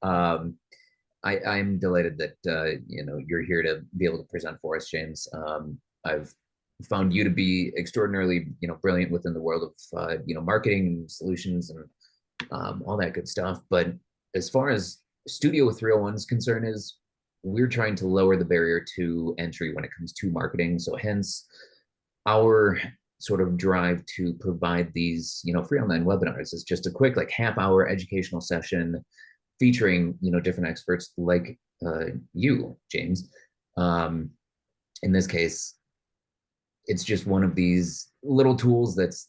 Um, I'm delighted that you're here to be able to present for us, James. I've found you to be extraordinarily brilliant within the world of marketing solutions and all that good stuff. But as far as Studio 301's concern is, we're trying to lower the barrier to entry when it comes to marketing. So hence our sort of drive to provide these free online webinars is just a quick like half-hour educational session featuring different experts like you, James. Um, in this case, it's just one of these little tools that's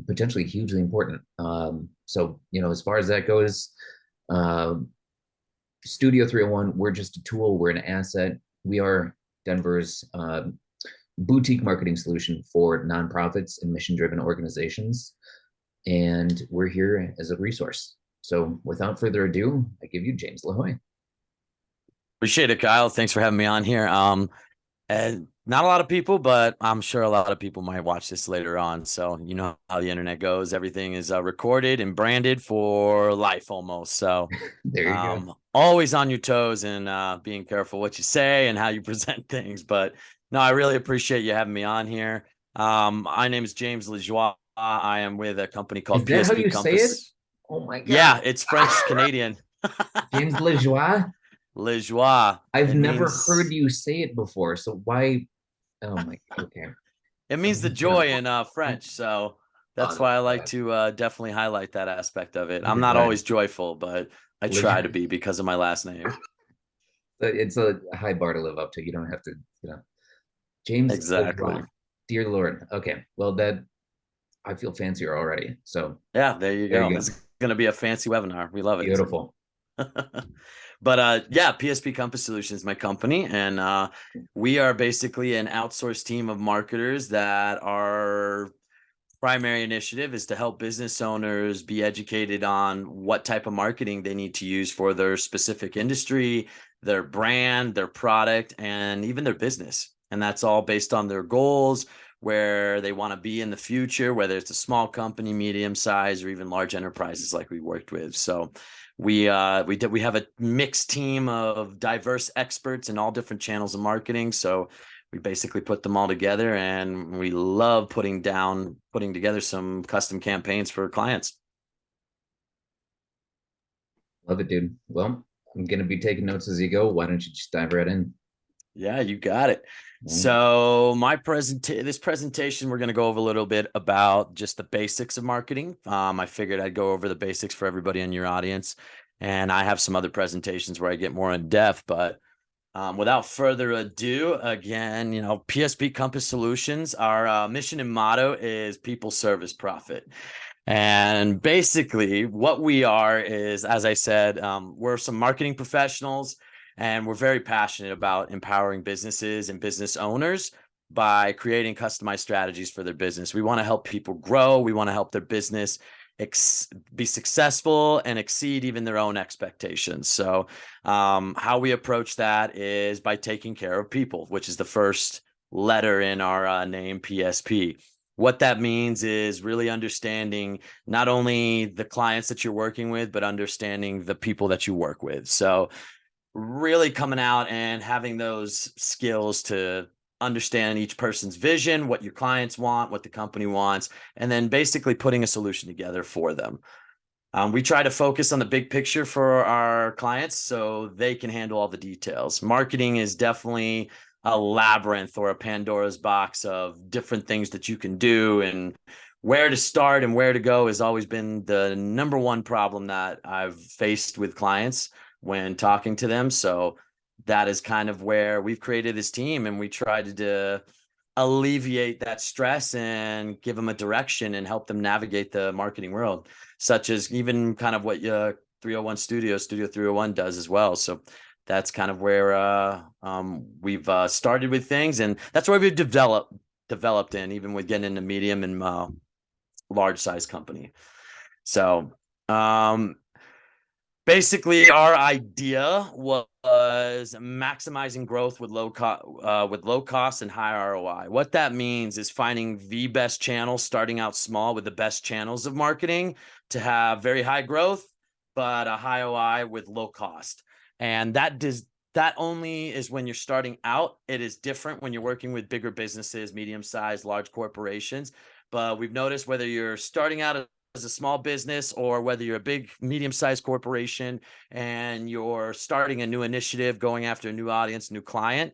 potentially hugely important. So as far as that goes, uh, Studio 301, we're just a tool, we're an asset. We are Denver's boutique marketing solution for nonprofits and mission-driven organizations, and we're here as a resource. So without further ado, I give you James Lajoie. Appreciate it, Kyle. Thanks for having me on here. And not a lot of people, but I'm sure a lot of people might watch this later on. So you know how the internet goes. Everything is recorded and branded for life almost. So There you go. always on your toes and being careful what you say and how you present things. But no, I really appreciate you having me on here. My name is James Lajoie. I am with a company Is called that how PSP you say it? Compass. Oh my God. Yeah, it's French Canadian. James Lajoie? Lajoie. I've It never heard means you say it before. So why? Oh my, okay. It I'm means the just gonna, joy in French. So that's oh, why I like God. to definitely highlight that aspect of it. I'm not Lajoie. always joyful, but I try to be because of my last name. It's a high bar to live up to. You don't have to, you know. James Exactly. Lajoie. Dear Lord. Okay. Well, that I feel fancier already. So Yeah, there you there go. you This go. is going to be a fancy webinar. We love it. Beautiful. But yeah, PSP Compass Solutions is my company, and we are basically an outsourced team of marketers that our primary initiative is to help business owners be educated on what type of marketing they need to use for their specific industry, their brand, their product, and even their business. And that's all based on their goals, where they want to be in the future, whether it's a small company, medium size, or even large enterprises like we worked with. So we have a mixed team of diverse experts in all different channels of marketing. So we basically put them all together, and we love putting together some custom campaigns for clients. Love it, dude. Well, I'm gonna be taking notes as you go. Why don't you just dive right in? Yeah, you got it. Right. So this presentation, we're going to go over a little bit about just the basics of marketing. I figured I'd go over the basics for everybody in your audience, and I have some other presentations where I get more in depth. But without further ado, again, PSP Compass Solutions, our mission and motto is people, service, profit. And basically, what we are is, as I said, we're some marketing professionals, and we're very passionate about empowering businesses and business owners by creating customized strategies for their business. We want to help people grow. We want to help their business be successful and exceed even their own expectations. So, how we approach that is by taking care of people, which is the first letter in our name, PSP. What that means is really understanding not only the clients that you're working with, but understanding the people that you work with. So really coming out and having those skills to understand each person's vision, what your clients want, what the company wants, and then basically putting a solution together for them. We try to focus on the big picture for our clients so they can handle all the details. Marketing is definitely a labyrinth or a Pandora's box of different things that you can do, and where to start and where to go has always been the number one problem that I've faced with clients when talking to them. So that is kind of where we've created this team, and we try to alleviate that stress and give them a direction and help them navigate the marketing world, such as even kind of what 301 Studio 301 does as well. So that's kind of where we've started with things, and that's where we've developed in, even with getting into medium and large size company. So basically, our idea was maximizing growth with low cost and high ROI. What that means is finding the best channels, starting out small with the best channels of marketing to have very high growth, but a high OI with low cost. And that only is when you're starting out. It is different when you're working with bigger businesses, medium-sized, large corporations. But we've noticed whether you're starting out as a small business or whether you're a big, medium-sized corporation and you're starting a new initiative, going after a new audience, new client,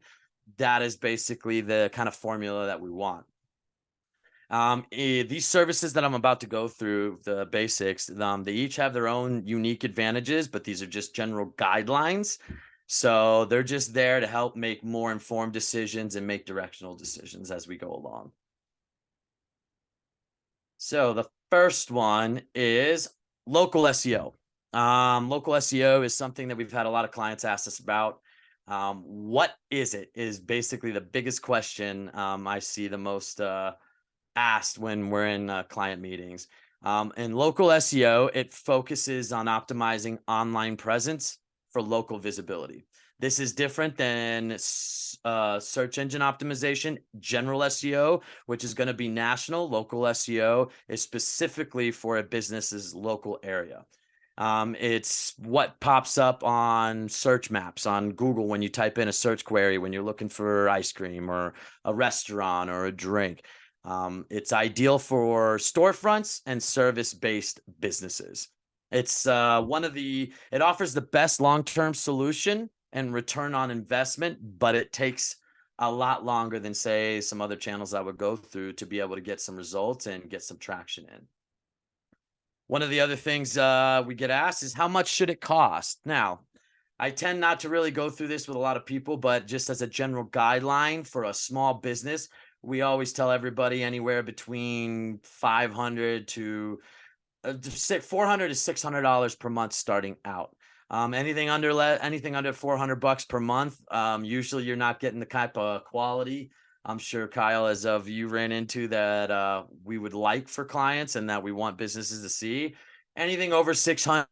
that is basically the kind of formula that we want. These services that I'm about to go through, the basics, they each have their own unique advantages, but these are just general guidelines. So they're just there to help make more informed decisions and make directional decisions as we go along. So the first one is local SEO. Local SEO is something that we've had a lot of clients ask us about. What is it? Is basically the biggest question I see the most asked when we're in client meetings. In local SEO, it focuses on optimizing online presence for local visibility. This is different than search engine optimization, general SEO, which is going to be national. Local SEO is specifically for a business's local area. It's what pops up on search maps on Google when you type in a search query when you're looking for ice cream or a restaurant or a drink. It's ideal for storefronts and service-based businesses. It's it offers the best long-term solution and return on investment, but it takes a lot longer than, say, some other channels I would go through to be able to get some results and get some traction in. One of the other things we get asked is how much should it cost? Now, I tend not to really go through this with a lot of people, but just as a general guideline for a small business, we always tell everybody anywhere between $500 to $400 to $600 per month starting out. Anything under $400 per month, usually you're not getting the type of quality I'm sure, Kyle, as of you ran into that we would like for clients and that we want businesses to see. Anything over 600,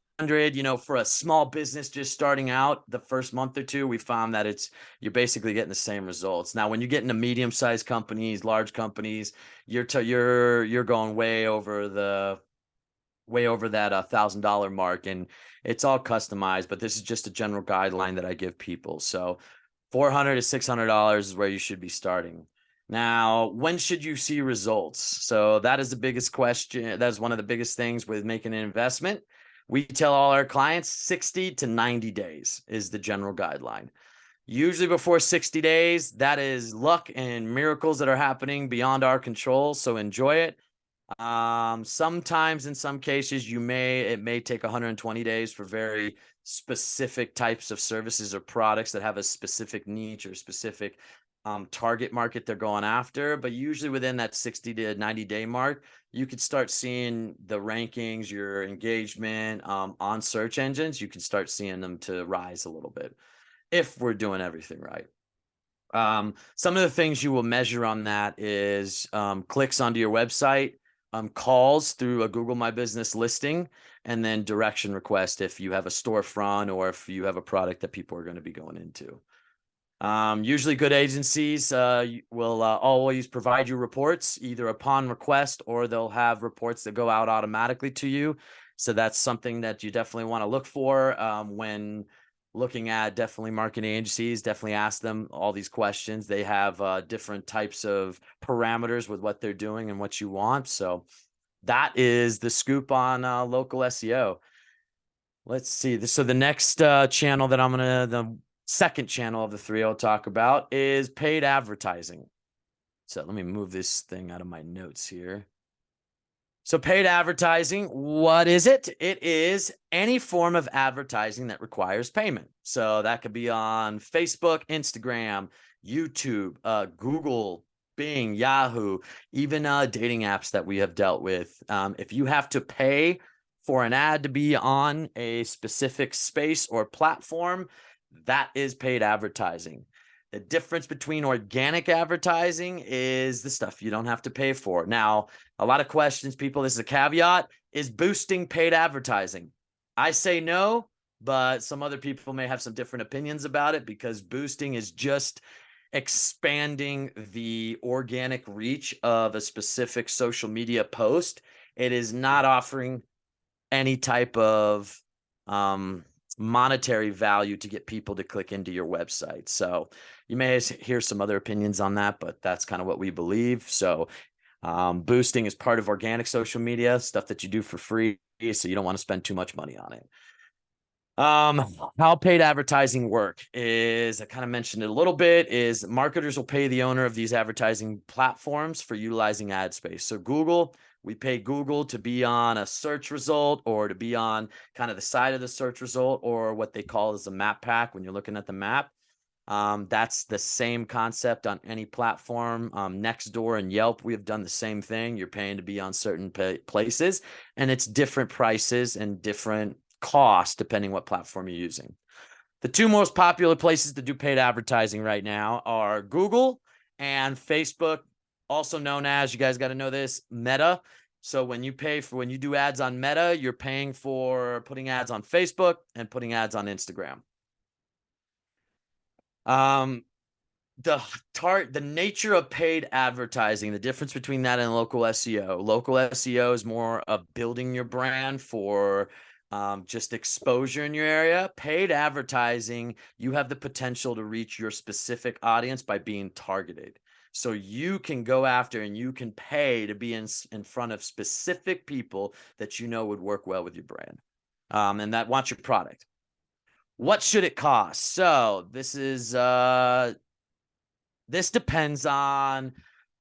for a small business just starting out the first month or two, we found that you're basically getting the same results. Now, when you get into medium-sized companies, large companies, you're going way over that $1,000 mark, and it's all customized. But this is just a general guideline that I give people. So $400 to $600 is where you should be starting. Now, when should you see results? So that is the biggest question. That is one of the biggest things with making an investment. We tell all our clients 60 to 90 days is the general guideline. Usually before 60 days, that is luck and miracles that are happening beyond our control. So enjoy it. Sometimes in some cases, it may take 120 days for very specific types of services or products that have a specific niche or specific target market they're going after. But usually within that 60 to 90 day mark, you could start seeing the rankings, your engagement on search engines. You can start seeing them to rise a little bit if we're doing everything right. Some of the things you will measure on that is clicks onto your website, calls through a Google My Business listing, and then direction request if you have a storefront or if you have a product that people are going to be going into. Usually good agencies will always provide you reports either upon request, or they'll have reports that go out automatically to you. So that's something that you definitely want to look for when looking at definitely marketing agencies. Definitely ask them all these questions. They have different types of parameters with what they're doing and what you want. So that is the scoop on local SEO. Let's see. So the next channel that the second channel of the three I'll talk about is paid advertising. So let me move this thing out of my notes here. So paid advertising, what is it? It is any form of advertising that requires payment. So that could be on Facebook, Instagram, YouTube, Google, Bing, Yahoo, even dating apps that we have dealt with. If you have to pay for an ad to be on a specific space or platform, that is paid advertising. The difference between organic advertising is the stuff you don't have to pay for. Now, a lot of questions, people, this is a caveat, is boosting paid advertising? I say no, but some other people may have some different opinions about it, because boosting is just expanding the organic reach of a specific social media post. It is not offering any type of monetary value to get people to click into your website. So you may hear some other opinions on that, but that's kind of what we believe. So boosting is part of organic social media, stuff that you do for free, so you don't want to spend too much money on it. How paid advertising work is, I kind of mentioned it a little bit, is marketers will pay the owner of these advertising platforms for utilizing ad space. So Google, we pay Google to be on a search result or to be on kind of the side of the search result, or what they call as a map pack when you're looking at the map. That's the same concept on any platform. Nextdoor and Yelp, we have done the same thing. You're paying to be on certain places, and it's different prices and different cost depending what platform you're using. The two most popular places to do paid advertising right now are Google and Facebook, also known as, you guys got to know this, Meta. So when you do ads on Meta, you're paying for putting ads on Facebook and putting ads on Instagram. The nature of paid advertising, the difference between that and local SEO. Local SEO is more of building your brand for just exposure in your area. Paid advertising, you have the potential to reach your specific audience by being targeted. So you can go after and you can pay to be in front of specific people that you know would work well with your brand, and that want your product. What should it cost? So this depends on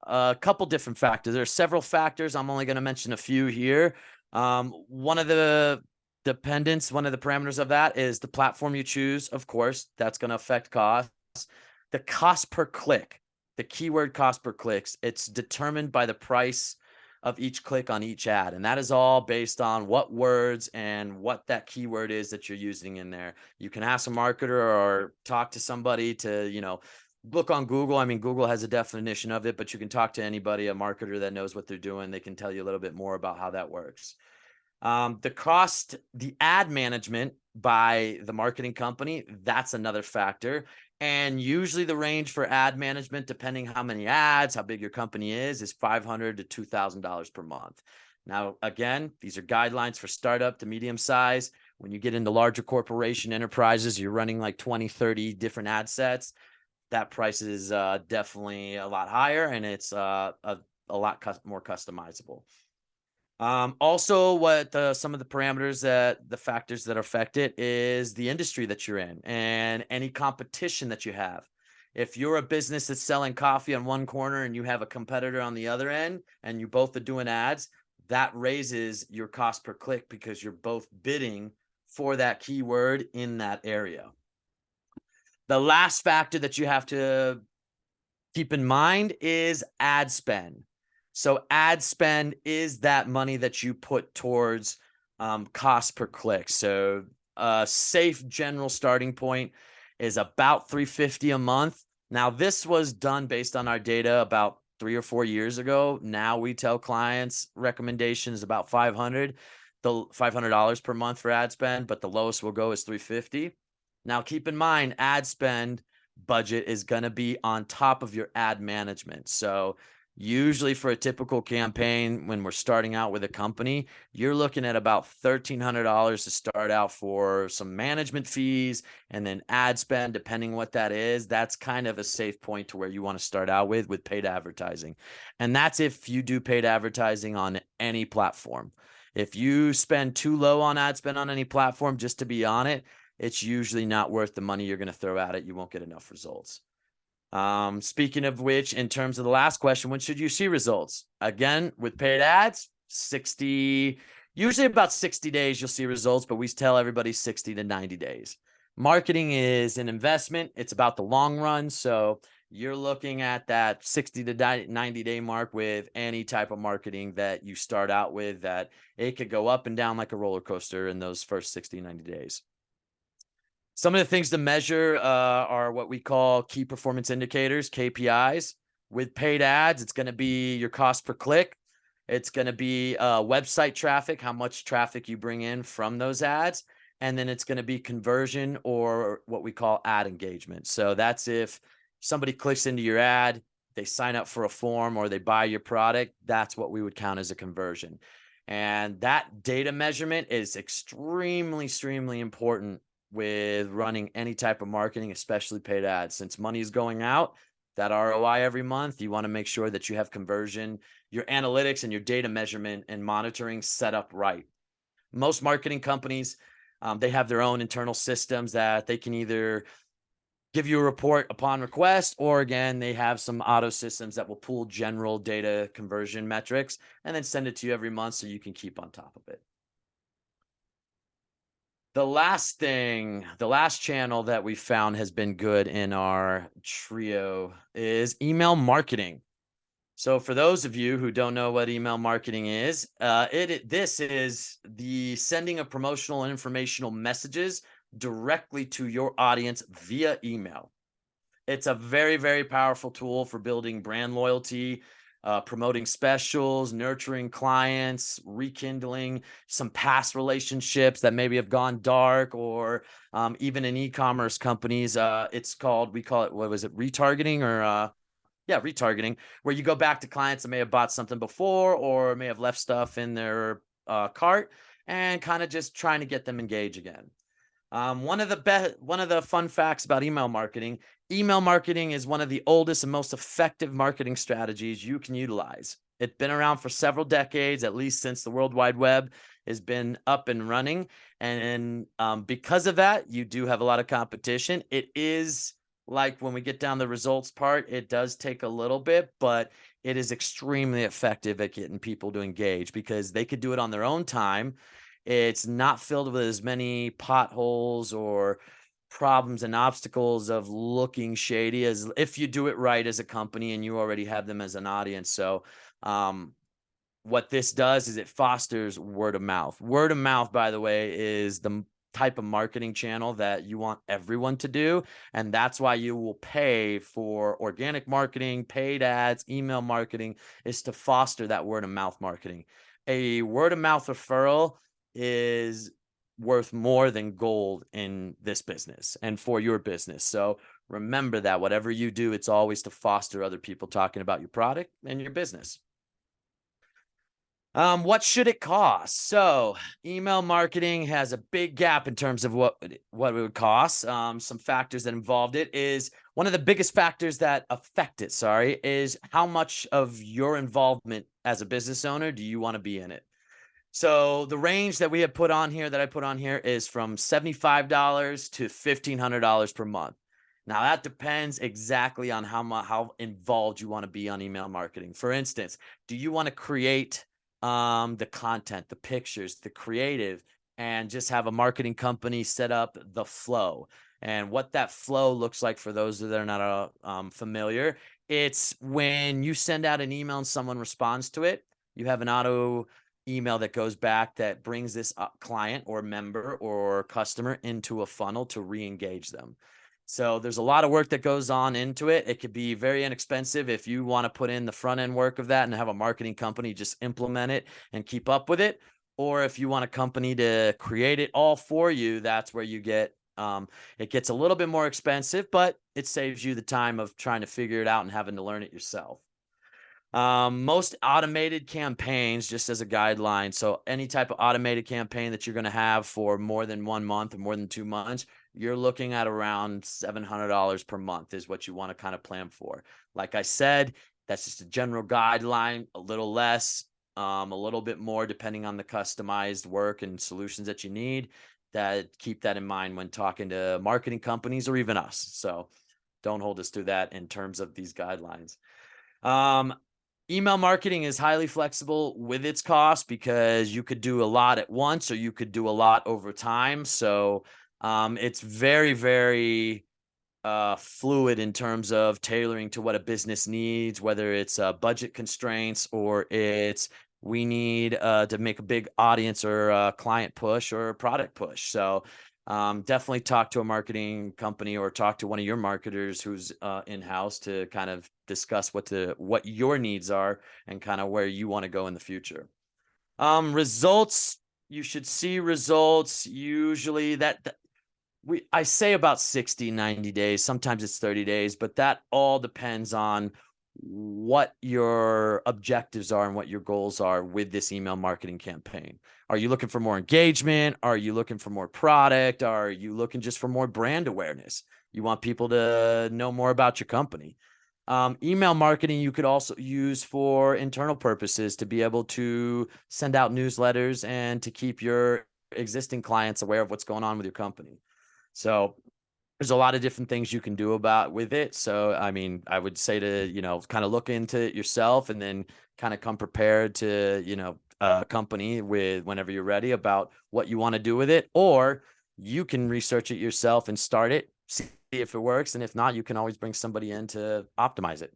a couple different factors. There are several factors. I'm only going to mention a few here. One of the parameters of that is the platform you choose. Of course, that's going to affect costs. The cost per click, the keyword cost per clicks, it's determined by the price of each click on each ad. And that is all based on what words and what that keyword is that you're using in there. You can ask a marketer or talk to somebody to, look on Google. I mean, Google has a definition of it, but you can talk to anybody, a marketer that knows what they're doing. They can tell you a little bit more about how that works. The ad management by the marketing company, that's another factor. And usually the range for ad management, depending how many ads, how big your company is $500 to $2,000 per month. Now, again, these are guidelines for startup to medium size. When you get into larger corporation enterprises, you're running like 20, 30 different ad sets. That price is definitely a lot higher, and it's a lot more customizable. Also, what some of the parameters the factors that affect it is the industry that you're in and any competition that you have. If you're a business that's selling coffee on one corner and you have a competitor on the other end and you both are doing ads, that raises your cost per click because you're both bidding for that keyword in that area. The last factor that you have to keep in mind is ad spend. So ad spend is that money that you put towards cost per click. So a safe general starting point is about $350 a month. Now, this was done based on our data about 3 or 4 years ago. Now we tell clients recommendation is about $500 per month for ad spend, but the lowest we'll go is $350. Now, keep in mind, ad spend budget is going to be on top of your ad management. So usually for a typical campaign, when we're starting out with a company, you're looking at about $1,300 to start out for some management fees, and then ad spend, depending what that is. That's kind of a safe point to where you want to start out with paid advertising. And that's if you do paid advertising on any platform. If you spend too low on ad spend on any platform just to be on it, it's usually not worth the money you're going to throw at it. You won't get enough results. Speaking of which, in terms of the last question, when should you see results? Again, with paid ads, usually about 60 days, you'll see results, but we tell everybody 60 to 90 days. Marketing is an investment. It's about the long run. So you're looking at that 60 to 90 day mark with any type of marketing that you start out with, that it could go up and down like a roller coaster in those first 60, 90 days. Some of the things to measure are what we call key performance indicators, KPIs. With paid ads, it's going to be your cost per click. It's going to be website traffic, how much traffic you bring in from those ads. And then it's going to be conversion, or what we call ad engagement. So that's if somebody clicks into your ad, they sign up for a form, or they buy your product. That's what we would count as a conversion. And that data measurement is extremely important with running any type of marketing, especially paid ads. Since money is going out, that ROI every month, you want to make sure that you have conversion, your analytics and your data measurement and monitoring set up right. Most marketing companies, they have their own internal systems that they can either give you a report upon request, or again, they have some auto systems that will pull general data conversion metrics and then send it to you every month so you can keep on top of it. The last channel that we found has been good in our trio is email marketing. So for those of you who don't know what email marketing is, this is the sending of promotional and informational messages directly to your audience via email. It's a very powerful tool for building brand loyalty, promoting specials, nurturing clients, rekindling some past relationships that maybe have gone dark, or even in e-commerce companies, we call it, what was it, retargeting, or yeah, retargeting, where you go back to clients that may have bought something before or may have left stuff in their cart, and kind of just trying to get them engaged again. One of the fun facts about email marketing is one of the oldest and most effective marketing strategies you can utilize. It's been around for several decades, at least since the World Wide Web has been up and running. And because of that, you do have a lot of competition. It is like when we get down the results part, it does take a little bit, but it is extremely effective at getting people to engage because they could do it on their own time. It's not filled with as many potholes or problems and obstacles of looking shady as if you do it right as a company and you already have them as an audience. So, what this does is it fosters word of mouth. Word of mouth, by the way, is the type of marketing channel that you want everyone to do. And that's why you will pay for organic marketing, paid ads, email marketing, is to foster that word of mouth marketing. A word of mouth referral is worth more than gold in this business and for your business. So remember that whatever you do, it's always to foster other people talking about your product and your business. What should it cost? So email marketing has a big gap in terms of what it would cost. Some factors that involved it is one of the biggest factors that affect it, is how much of your involvement as a business owner do you want to be in it? So the range that I put on here is from $75 to $1,500 per month. Now that depends exactly on how involved you want to be on email marketing. For instance, do you want to create the content, the pictures, the creative, and just have a marketing company set up the flow? And what that flow looks like for those that are not familiar, it's when you send out an email and someone responds to it, you have an auto email that goes back that brings this client or member or customer into a funnel to re-engage them. So there's a lot of work that goes on into it. It could be very inexpensive if you want to put in the front end work of that and have a marketing company just implement it and keep up with it. Or if you want a company to create it all for you, that's where you get, it gets a little bit more expensive, but it saves you the time of trying to figure it out and having to learn it yourself. Most automated campaigns, just as a guideline, so any type of automated campaign that you're going to have for more than 1 month or more than 2 months, you're looking at around $700 per month is what you want to kind of plan for. Like I said, that's just a general guideline, a little less, a little bit more, depending on the customized work and solutions that you need. Keep that in mind when talking to marketing companies or even us. So don't hold us to that in terms of these guidelines. Email marketing is highly flexible with its cost because you could do a lot at once or you could do a lot over time. So it's very fluid in terms of tailoring to what a business needs, whether it's budget constraints or we need to make a big audience or a client push or a product push. So definitely talk to a marketing company or talk to one of your marketers who's in-house to kind of discuss what your needs are and kind of where you want to go in the future. Results, you should see results usually I say about 60, 90 days. Sometimes it's 30 days, but that all depends on what your objectives are and what your goals are with this email marketing campaign. Are you looking for more engagement? Are you looking for more product? Are you looking just for more brand awareness? You want people to know more about your company. Email marketing you could also use for internal purposes, to be able to send out newsletters and to keep your existing clients aware of what's going on with your company. So there's a lot of different things you can do about with it. So, I mean, I would say to, kind of look into it yourself, and then kind of come prepared to, a company with whenever you're ready about what you want to do with it. Or you can research it yourself and start it, see if it works. And if not, you can always bring somebody in to optimize it.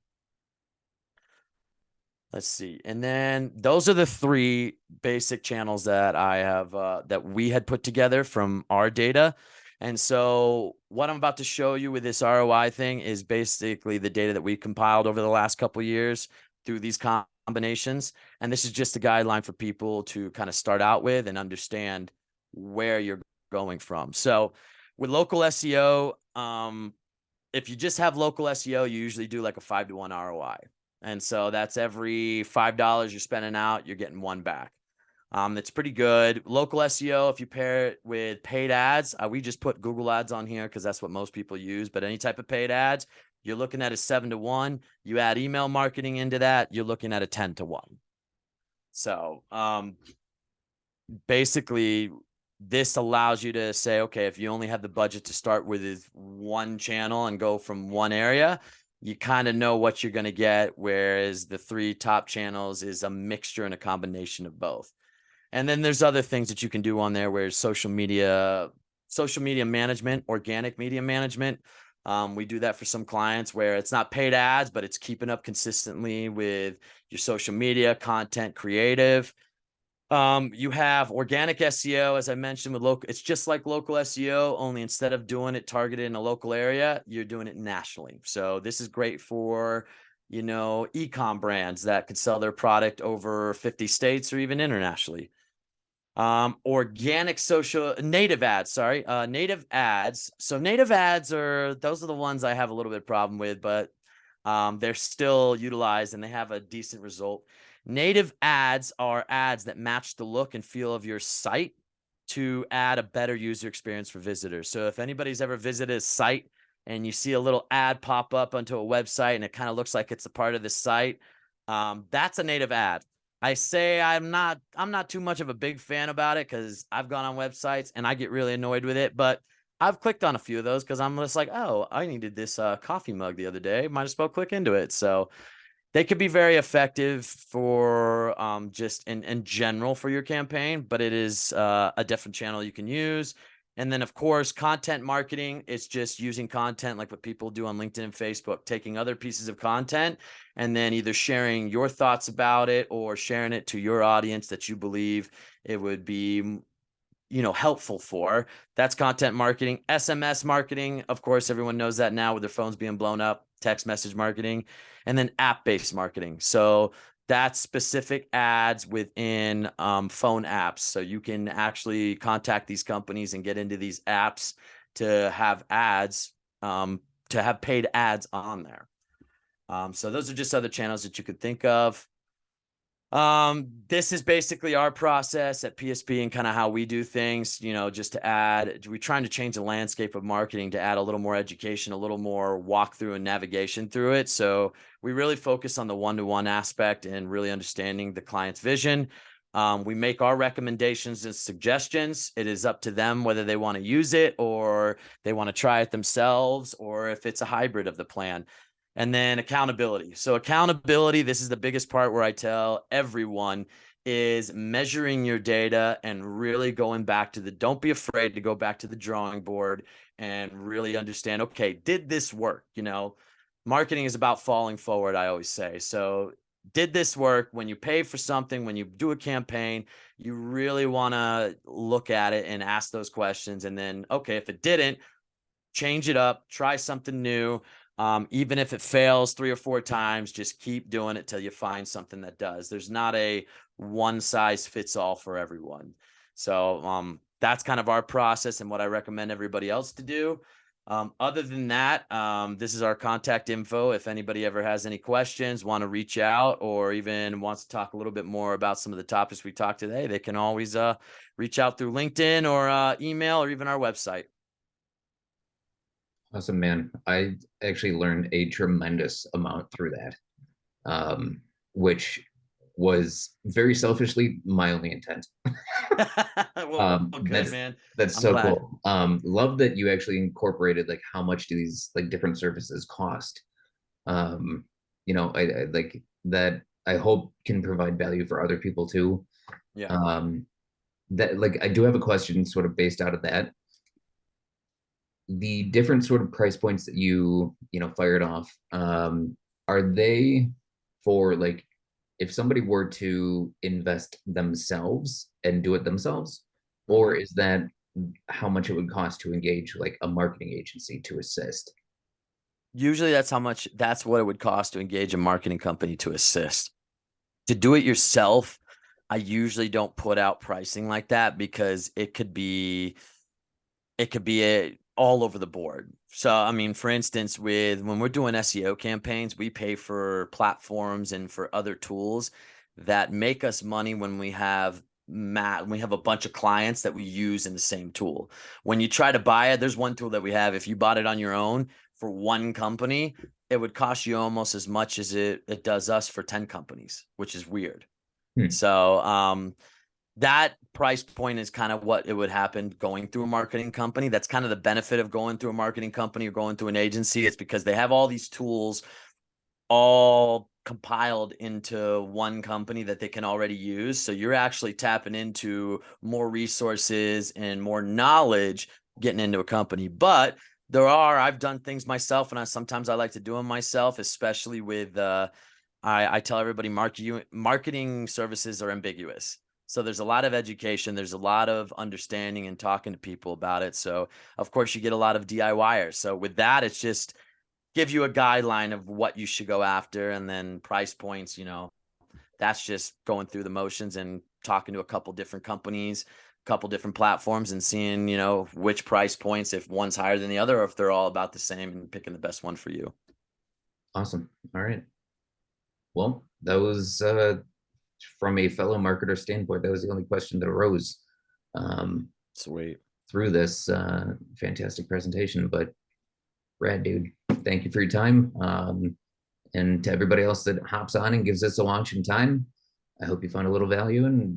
Let's see. And then those are the three basic channels that I have, that we had put together from our data. And so what I'm about to show you with this ROI thing is basically the data that we compiled over the last couple of years through these combinations. And this is just a guideline for people to kind of start out with and understand where you're going from. So with local SEO, if you just have local SEO, you usually do like a 5-to-1 ROI. And so that's every $5 you're spending out, you're getting one back. That's pretty good. Local SEO, if you pair it with paid ads, we just put Google ads on here because that's what most people use. But any type of paid ads, you're looking at a 7-to-1. You add email marketing into that, you're looking at a 10-to-1. So basically, this allows you to say, okay, if you only have the budget to start with one channel and go from one area, you kind of know what you're going to get. Whereas the 3 top channels is a mixture and a combination of both. And then there's other things that you can do on there, where social media management, organic media management. We do that for some clients where it's not paid ads, but it's keeping up consistently with your social media content, creative. You have organic SEO, as I mentioned, with local. It's just like local SEO, only instead of doing it targeted in a local area, you're doing it nationally. So this is great for, e-com brands that could sell their product over 50 states or even internationally. Organic social native ads, native ads. So native ads those are the ones I have a little bit of problem with, but they're still utilized and they have a decent result. Native ads are ads that match the look and feel of your site to add a better user experience for visitors. So if anybody's ever visited a site and you see a little ad pop up onto a website and it kind of looks like it's a part of the site, that's a native ad. I say I'm not too much of a big fan about it because I've gone on websites and I get really annoyed with it, but I've clicked on a few of those because I'm just like, oh, I needed this coffee mug the other day. Might as well click into it. So they could be very effective for just in general for your campaign, but it is a different channel you can use. And then, of course, content marketing is just using content like what people do on LinkedIn and Facebook, taking other pieces of content and then either sharing your thoughts about it or sharing it to your audience that you believe it would be helpful for. That's content marketing. SMS marketing, of course, everyone knows that now with their phones being blown up. Text message marketing, and then app-based marketing. So that's specific ads within phone apps. So you can actually contact these companies and get into these apps to have ads, to have paid ads on there. So those are just other channels that you could think of. This is basically our process at PSP and kind of how we do things, just to add, we're trying to change the landscape of marketing to add a little more education, a little more walkthrough and navigation through it. So we really focus on the one-to-one aspect and really understanding the client's vision. We make our recommendations and suggestions. It is up to them whether they want to use it or they want to try it themselves, or if it's a hybrid of the plan. And then accountability. So accountability, this is the biggest part where I tell everyone, is measuring your data and really going back to don't be afraid to go back to the drawing board and really understand, okay, did this work? Marketing is about falling forward, I always say. So did this work? When you pay for something, when you do a campaign, you really want to look at it and ask those questions. And then, okay, if it didn't, change it up, try something new. Even if it fails 3 or 4 times, just keep doing it till you find something that does. There's not a one size fits all for everyone. So that's kind of our process and what I recommend everybody else to do. Other than that, this is our contact info. If anybody ever has any questions, want to reach out, or even wants to talk a little bit more about some of the topics we talked today, they can always reach out through LinkedIn or email or even our website. Awesome, man. I actually learned a tremendous amount through that, which was very selfishly my only intent. Well, good, That's man. that's I'm so glad. cool. Love that you actually incorporated like how much do these like different services cost. Um, I like that. I hope can provide value for other people too. Yeah. Um, that like I do have a question sort of based out of that. The different sort of price points that you fired off, are they for like if somebody were to invest themselves and do it themselves, or Mhm. is that how much it would cost to engage like a marketing agency to assist? Usually that's what it would cost to engage a marketing company to assist. To do it yourself, I usually don't put out pricing like that because it could be all over the board. So, I mean, for instance, when we're doing SEO campaigns, we pay for platforms and for other tools that make us money when we have a bunch of clients that we use in the same tool. When you try to buy it, there's one tool that we have. If you bought it on your own for one company, it would cost you almost as much as it does us for 10 companies, which is weird. Hmm. So, that price point is kind of what it would happen going through a marketing company. That's kind of the benefit of going through a marketing company or going through an agency. It's because they have all these tools all compiled into one company that they can already use. So you're actually tapping into more resources and more knowledge getting into a company. But I've done things myself, and sometimes I like to do them myself, especially with I tell everybody marketing services are ambiguous. So there's a lot of education, there's a lot of understanding and talking to people about it. So of course you get a lot of DIYers. So with that, it's just give you a guideline of what you should go after, and then price points, that's just going through the motions and talking to a couple different companies, a couple different platforms, and seeing, which price points, if one's higher than the other, or if they're all about the same, and picking the best one for you. Awesome. All right. Well, that was from a fellow marketer standpoint, that was the only question that arose um, Sweet. through this fantastic presentation. But Brad, dude, thank you for your time. And to everybody else that hops on and gives us a launch in time, I hope you found a little value, and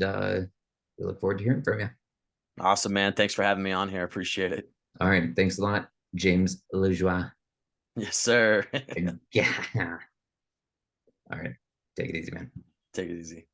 we look forward to hearing from you. Awesome, man. Thanks for having me on here. Appreciate it. All right. Thanks a lot, James Lajoie. Yes, sir. Yeah. All right. Take it easy, man. Take it easy.